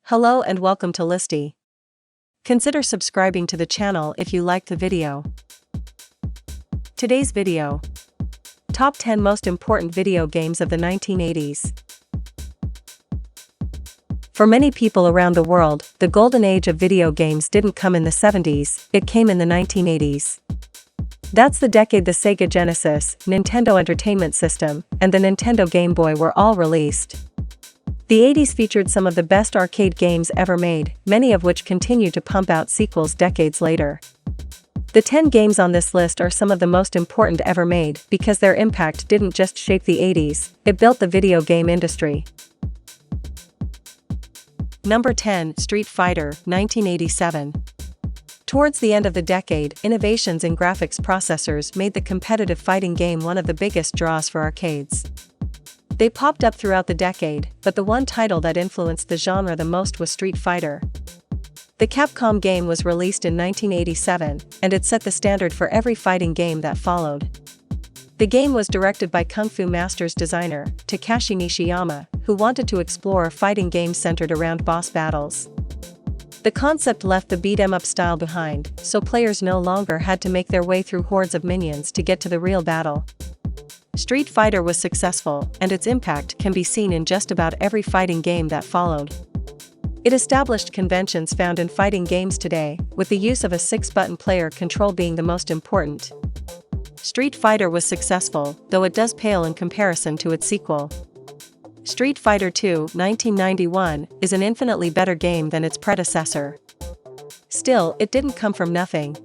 Hello and welcome to Listy. Consider subscribing to the channel if you liked the video. Today's video: Top 10 Most Important Video Games of the 1980s. For many people around the world, the golden age of video games didn't come in the 70s, it came in the 1980s. That's the decade the Sega Genesis, Nintendo Entertainment System, and the Nintendo Game Boy were all released. The 80s featured some of the best arcade games ever made, many of which continue to pump out sequels decades later. The 10 games on this list are some of the most important ever made because their impact didn't just shape the 80s, it built the video game industry. Number 10, Street Fighter, 1987. Towards the end of the decade, innovations in graphics processors made the competitive fighting game one of the biggest draws for arcades. They popped up throughout the decade, but the one title that influenced the genre the most was Street Fighter. The Capcom game was released in 1987, and it set the standard for every fighting game that followed. The game was directed by Kung Fu Masters designer, Takashi Nishiyama, who wanted to explore a fighting game centered around boss battles. The concept left the beat-em-up style behind, so players no longer had to make their way through hordes of minions to get to the real battle. Street Fighter was successful, and its impact can be seen in just about every fighting game that followed. It established conventions found in fighting games today, with the use of a 6-button player control being the most important. Street Fighter was successful, though it does pale in comparison to its sequel. Street Fighter II, 1991, is an infinitely better game than its predecessor. Still, it didn't come from nothing.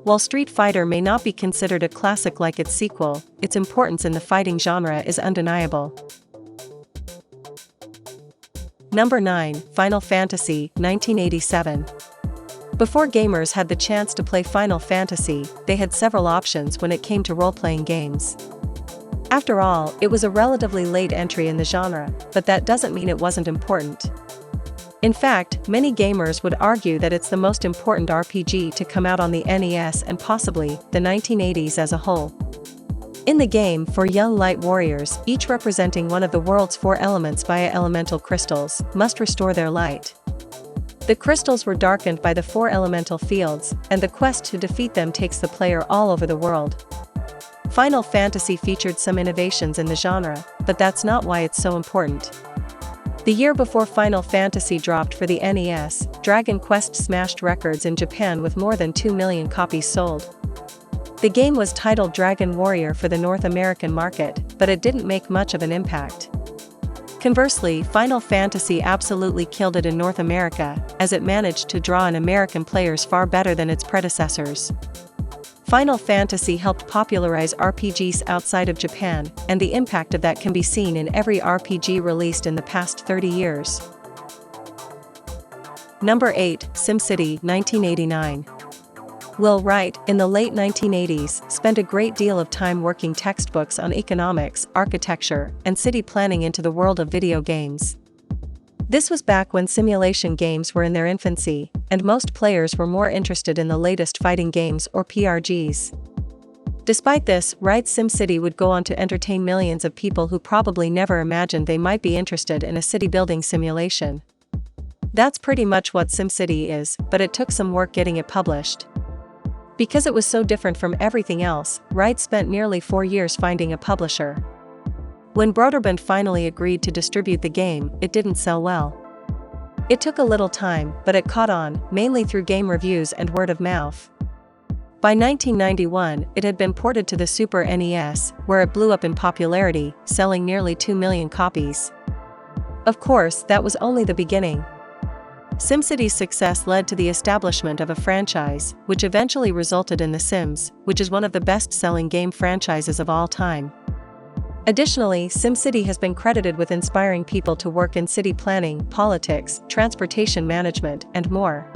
While Street Fighter may not be considered a classic like its sequel, its importance in the fighting genre is undeniable. Number 9, Final Fantasy, 1987. Before gamers had the chance to play Final Fantasy, they had several options when it came to role-playing games. After all, it was a relatively late entry in the genre, but that doesn't mean it wasn't important. In fact, many gamers would argue that it's the most important RPG to come out on the NES and possibly the 1980s as a whole. In the game, 4 young light warriors, each representing one of the world's 4 elements via elemental crystals, must restore their light. The crystals were darkened by the 4 elemental fields, and the quest to defeat them takes the player all over the world. Final Fantasy featured some innovations in the genre, but that's not why it's so important. The year before Final Fantasy dropped for the NES, Dragon Quest smashed records in Japan with more than 2 million copies sold. The game was titled Dragon Warrior for the North American market, but it didn't make much of an impact. Conversely, Final Fantasy absolutely killed it in North America, as it managed to draw in American players far better than its predecessors. Final Fantasy helped popularize RPGs outside of Japan, and the impact of that can be seen in every RPG released in the past 30 years. Number 8, SimCity, 1989. Will Wright, in the late 1980s, spent a great deal of time working textbooks on economics, architecture, and city planning into the world of video games. This was back when simulation games were in their infancy, and most players were more interested in the latest fighting games or PRGs. Despite this, Wright's SimCity would go on to entertain millions of people who probably never imagined they might be interested in a city-building simulation. That's pretty much what SimCity is, but it took some work getting it published. Because it was so different from everything else, Wright spent nearly 4 years finding a publisher. When Broderbund finally agreed to distribute the game, it didn't sell well. It took a little time, but it caught on, mainly through game reviews and word of mouth. By 1991, it had been ported to the Super NES, where it blew up in popularity, selling nearly 2 million copies. Of course, that was only the beginning. SimCity's success led to the establishment of a franchise, which eventually resulted in The Sims, which is one of the best-selling game franchises of all time. Additionally, SimCity has been credited with inspiring people to work in city planning, politics, transportation management, and more.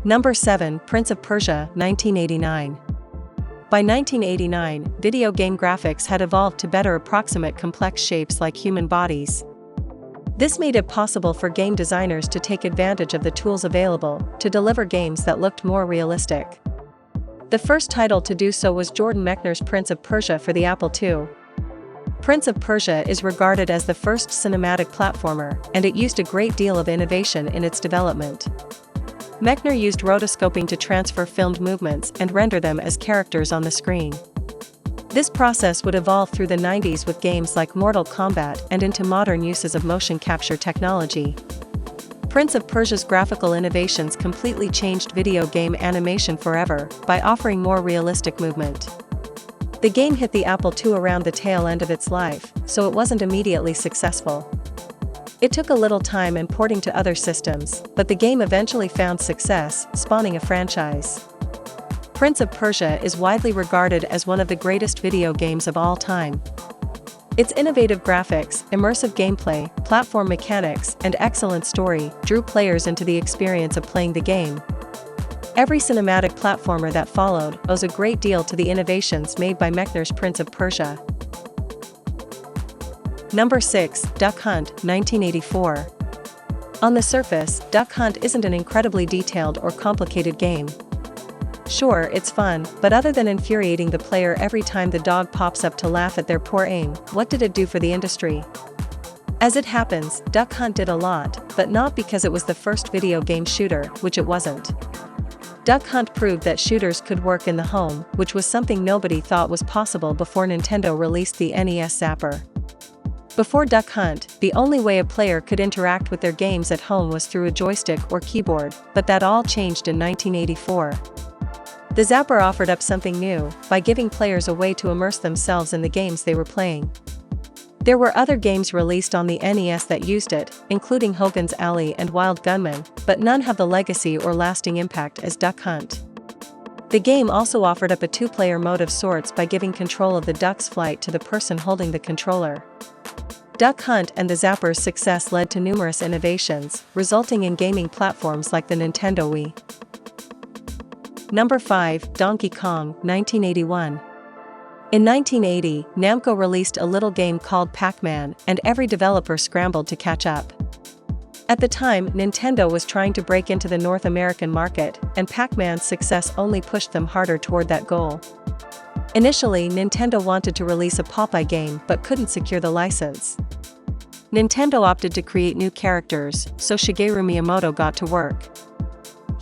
Number 7, Prince of Persia, 1989. By 1989, video game graphics had evolved to better approximate complex shapes like human bodies. This made it possible for game designers to take advantage of the tools available to deliver games that looked more realistic. The first title to do so was Jordan Mechner's Prince of Persia for the Apple II. Prince of Persia is regarded as the first cinematic platformer, and it used a great deal of innovation in its development. Mechner used rotoscoping to transfer filmed movements and render them as characters on the screen. This process would evolve through the 90s with games like Mortal Kombat and into modern uses of motion capture technology. Prince of Persia's graphical innovations completely changed video game animation forever by offering more realistic movement. The game hit the Apple II around the tail end of its life, so it wasn't immediately successful. It took a little time and porting to other systems, but the game eventually found success, spawning a franchise. Prince of Persia is widely regarded as one of the greatest video games of all time. Its innovative graphics, immersive gameplay, platform mechanics, and excellent story drew players into the experience of playing the game. Every cinematic platformer that followed owes a great deal to the innovations made by Mechner's Prince of Persia. Number 6, Duck Hunt, 1984. On the surface, Duck Hunt isn't an incredibly detailed or complicated game. Sure, it's fun, but other than infuriating the player every time the dog pops up to laugh at their poor aim, what did it do for the industry? As it happens, Duck Hunt did a lot, but not because it was the first video game shooter, which it wasn't. Duck Hunt proved that shooters could work in the home, which was something nobody thought was possible before Nintendo released the NES Zapper. Before Duck Hunt, the only way a player could interact with their games at home was through a joystick or keyboard, but that all changed in 1984. The Zapper offered up something new, by giving players a way to immerse themselves in the games they were playing. There were other games released on the NES that used it, including Hogan's Alley and Wild Gunman, but none have the legacy or lasting impact as Duck Hunt. The game also offered up a two-player mode of sorts by giving control of the duck's flight to the person holding the controller. Duck Hunt and the Zapper's success led to numerous innovations, resulting in gaming platforms like the Nintendo Wii. Number 5, Donkey Kong, 1981. In 1980, Namco released a little game called Pac-Man, and every developer scrambled to catch up. At the time, Nintendo was trying to break into the North American market, and Pac-Man's success only pushed them harder toward that goal. Initially, Nintendo wanted to release a Popeye game but couldn't secure the license. Nintendo opted to create new characters, so Shigeru Miyamoto got to work.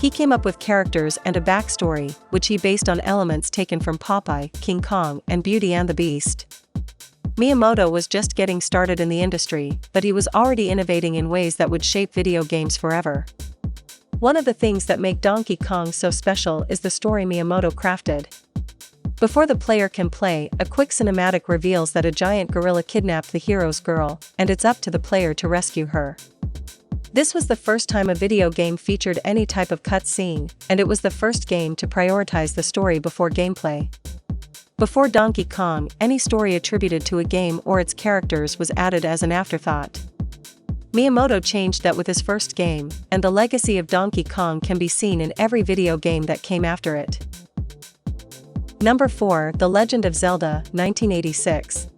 He came up with characters and a backstory, which he based on elements taken from Popeye, King Kong, and Beauty and the Beast. Miyamoto was just getting started in the industry, but he was already innovating in ways that would shape video games forever. One of the things that make Donkey Kong so special is the story Miyamoto crafted. Before the player can play, a quick cinematic reveals that a giant gorilla kidnapped the hero's girl, and it's up to the player to rescue her. This was the first time a video game featured any type of cutscene, and it was the first game to prioritize the story before gameplay. Before Donkey Kong, any story attributed to a game or its characters was added as an afterthought. Miyamoto changed that with his first game, and the legacy of Donkey Kong can be seen in every video game that came after it. Number 4, The Legend of Zelda, 1986.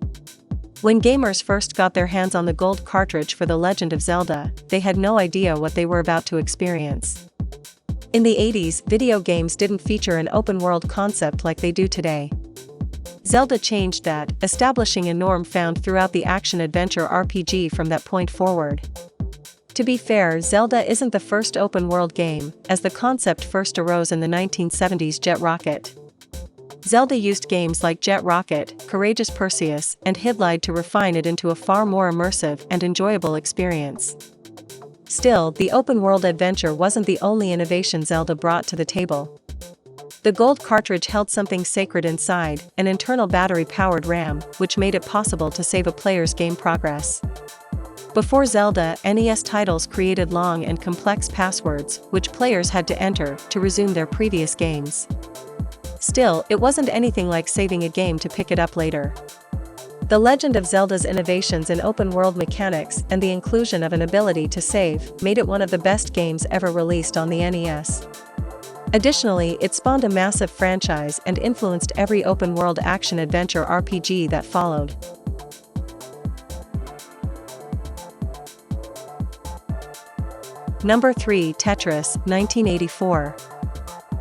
When gamers first got their hands on the gold cartridge for The Legend of Zelda, they had no idea what they were about to experience. In the 80s, video games didn't feature an open-world concept like they do today. Zelda changed that, establishing a norm found throughout the action-adventure RPG from that point forward. To be fair, Zelda isn't the first open-world game, as the concept first arose in the 1970s Jet Rocket. Zelda used games like Jet Rocket, Courageous Perseus, and Hidlide to refine it into a far more immersive and enjoyable experience. Still, the open-world adventure wasn't the only innovation Zelda brought to the table. The gold cartridge held something sacred inside, an internal battery-powered RAM, which made it possible to save a player's game progress. Before Zelda, NES titles created long and complex passwords, which players had to enter to resume their previous games. Still, it wasn't anything like saving a game to pick it up later. The Legend of Zelda's innovations in open-world mechanics and the inclusion of an ability to save made it one of the best games ever released on the NES. Additionally, it spawned a massive franchise and influenced every open-world action-adventure RPG that followed. Number 3, Tetris, 1984.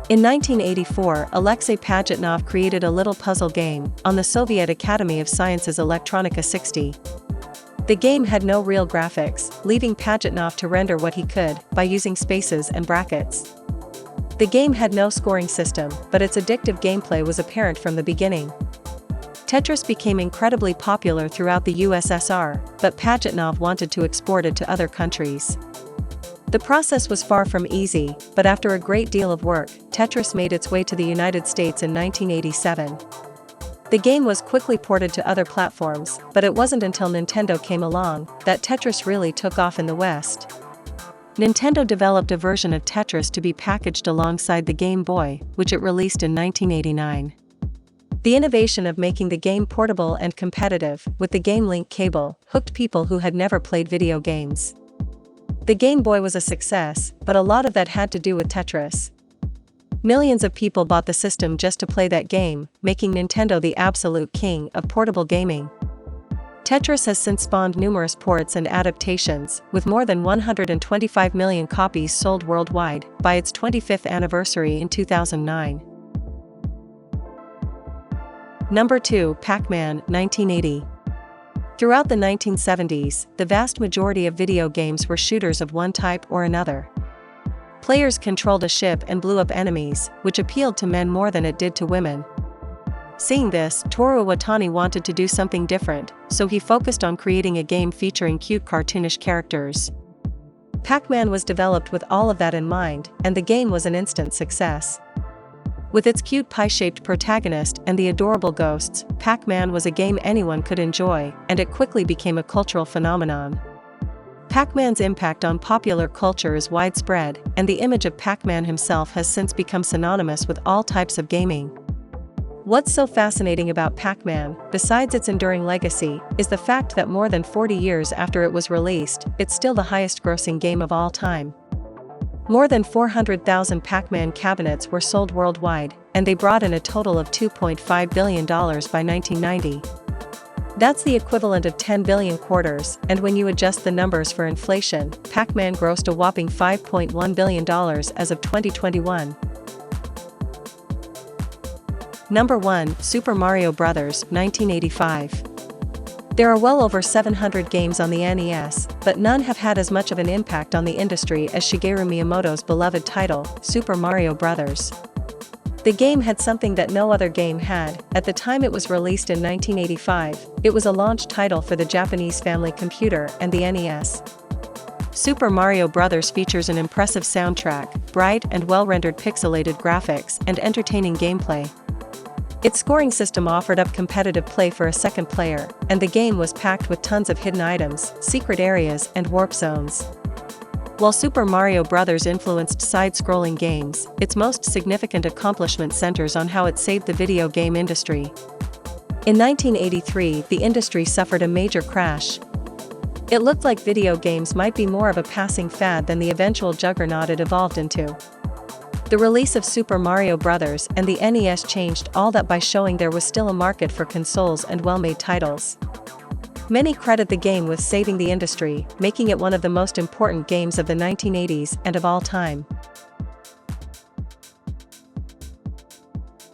In 1984, Alexei Pajitnov created a little puzzle game on the Soviet Academy of Sciences Electronica 60. The game had no real graphics, leaving Pajitnov to render what he could by using spaces and brackets. The game had no scoring system, but its addictive gameplay was apparent from the beginning. Tetris became incredibly popular throughout the USSR, but Pajitnov wanted to export it to other countries. The process was far from easy, but after a great deal of work, Tetris made its way to the United States in 1987. The game was quickly ported to other platforms, but it wasn't until Nintendo came along that Tetris really took off in the West. Nintendo developed a version of Tetris to be packaged alongside the Game Boy, which it released in 1989. The innovation of making the game portable and competitive with the Game Link cable hooked people who had never played video games. The Game Boy was a success, but a lot of that had to do with Tetris. Millions of people bought the system just to play that game, making Nintendo the absolute king of portable gaming. Tetris has since spawned numerous ports and adaptations, with more than 125 million copies sold worldwide by its 25th anniversary in 2009. Number 2, Pac-Man, 1980. Throughout the 1970s, the vast majority of video games were shooters of one type or another. Players controlled a ship and blew up enemies, which appealed to men more than it did to women. Seeing this, Toru Iwatani wanted to do something different, so he focused on creating a game featuring cute cartoonish characters. Pac-Man was developed with all of that in mind, and the game was an instant success. With its cute pie-shaped protagonist and the adorable ghosts, Pac-Man was a game anyone could enjoy, and it quickly became a cultural phenomenon. Pac-Man's impact on popular culture is widespread, and the image of Pac-Man himself has since become synonymous with all types of gaming. What's so fascinating about Pac-Man, besides its enduring legacy, is the fact that more than 40 years after it was released, it's still the highest-grossing game of all time. More than 400,000 Pac-Man cabinets were sold worldwide, and they brought in a total of $2.5 billion by 1990. That's the equivalent of 10 billion quarters, and when you adjust the numbers for inflation, Pac-Man grossed a whopping $5.1 billion as of 2021. Number 1, Super Mario Bros., 1985. There are well over 700 games on the NES, but none have had as much of an impact on the industry as Shigeru Miyamoto's beloved title, Super Mario Bros. The game had something that no other game had. At the time it was released in 1985, it was a launch title for the Japanese Family Computer and the NES. Super Mario Bros. Features an impressive soundtrack, bright and well-rendered pixelated graphics, and entertaining gameplay. Its scoring system offered up competitive play for a second player, and the game was packed with tons of hidden items, secret areas, and warp zones. While Super Mario Bros. Influenced side-scrolling games, its most significant accomplishment centers on how it saved the video game industry. In 1983, the industry suffered a major crash. It looked like video games might be more of a passing fad than the eventual juggernaut it evolved into. The release of Super Mario Bros. And the NES changed all that by showing there was still a market for consoles and well-made titles. Many credit the game with saving the industry, making it one of the most important games of the 1980s and of all time.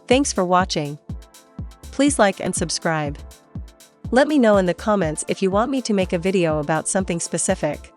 Thanks for watching. Please like and subscribe. Let me know in the comments if you want me to make a video about something specific.